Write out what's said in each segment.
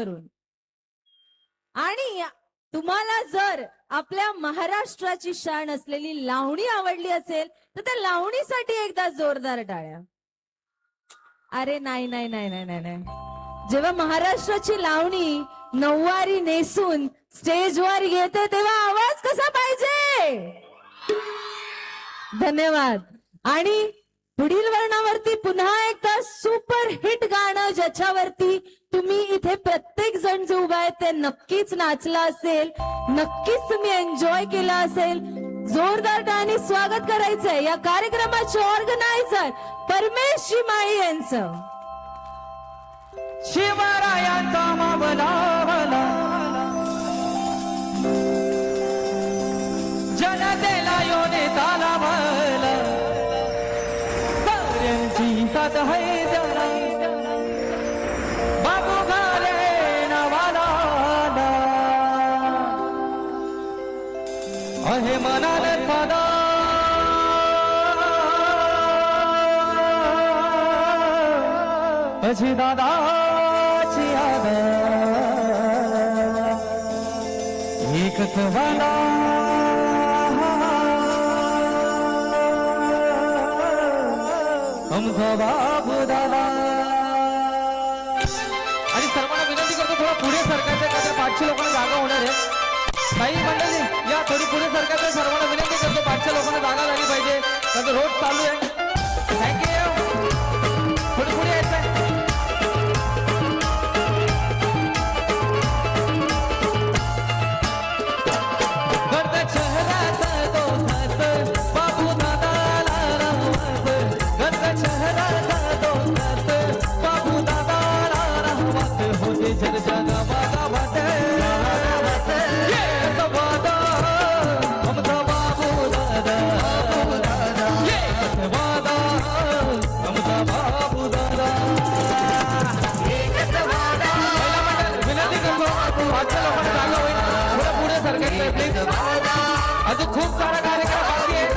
वरून। आणि तुम्हाला जर आपल्या महाराष्ट्राची शान असलेली लावणी आवडली असेल तर त्या लावणीसाठी एकदा जोरदार टाळ्या। अरे नाही नाही नाही नाही नाही नाही, जेव्हा महाराष्ट्राची लावणी नऊवारी नेसून स्टेजवर येते तेव्हा आवाज कसा पाहिजे। धन्यवाद। आणि पुढील वर्णावरती पुन्हा एकदा सुपर हिट गाणं ज्याच्यावरती तुम्ही इथे प्रत्येक जण जो उभा आहे ते नक्कीच नाचला असेल, नक्कीच तुम्ही एन्जॉय केला असेल। जोरदार टाळ्यांनी स्वागत करायचंय या कार्यक्रमाचे ऑर्गनायझर परमेश माळी यांचं। शिवरायांचा मावला जनतेला योने तालावला साऱ्यांची साथ है जरा बाबू घाले नवाला आहे मनाला साधा अजी दादाची याद एकच वाला आमचा बाबू दादा। आणि सर्वांना विनंती करतो थोडा पुढे सरकायचं, का तर 500 लोकांना जागा होणार आहे। काही मंडळी या थोडी पुढे सरकायचं, सर्वांना विनंती करतो 500 लोकांना जागा झाली पाहिजे, का तर रोड चालू आहे। थँक्यू, थोडी पुढे यायचं। अजून खूप सारा कार्यक्रम बाकी आहे।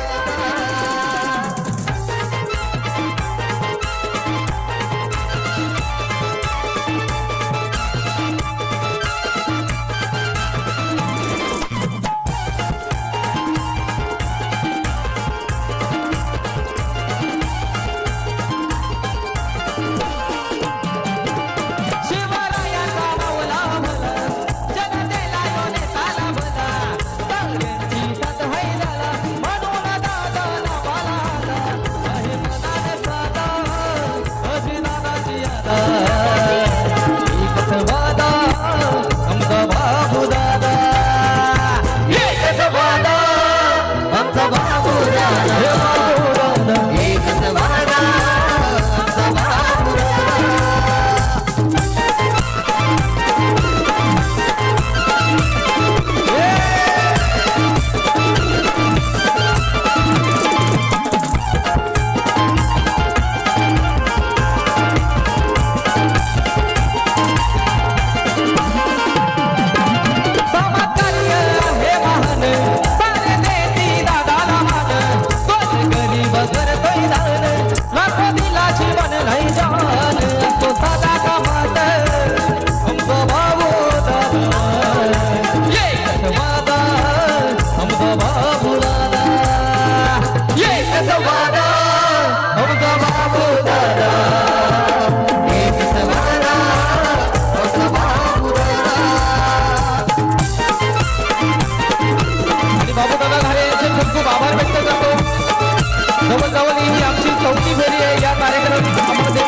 जवळजवळ ही आमची 4थी फेरी आहे या कार्यक्रमामध्ये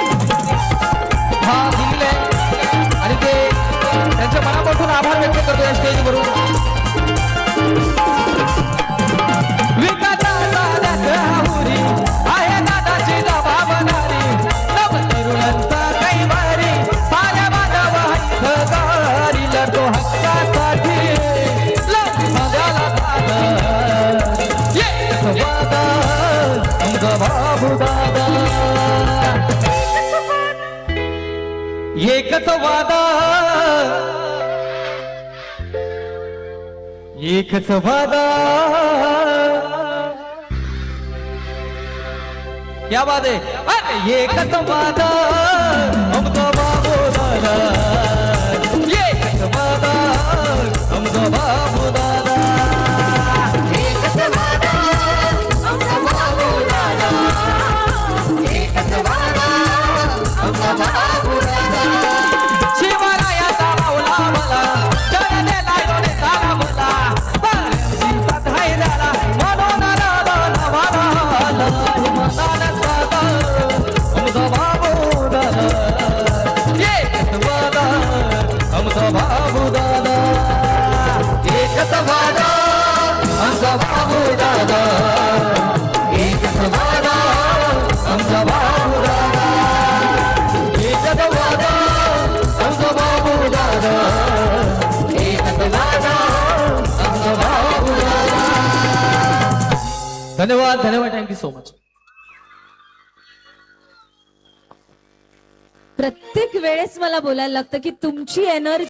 हा दिलेला आहे आणि ते त्यांच्या मनापासून आभार व्यक्त करतो या स्टेजवरून। विकासाचा दादाहुरी आहे दादाची जबाबदारी, नव तरुणांचा कैवारी साऱ्या मानव हक्कदारी लढतो हक्कासाठी समाजाला बाबू दादा। एकच वादा एकच वादा, क्या बात है। एकच वादा आमचा बाबू दादा। आमचा बाबू दादा एकच वादा आमचा बाबू दादा एकच वादा आमचा बाबू दादा एकच वादा आमचा बाबू दादा एकच वादा आमचा बाबू दादा. धन्यवाद धन्यवाद थँक्यू सो मच. प्रत्येक वेळेस मला बोलायला लागतं की तुमची एनर्जी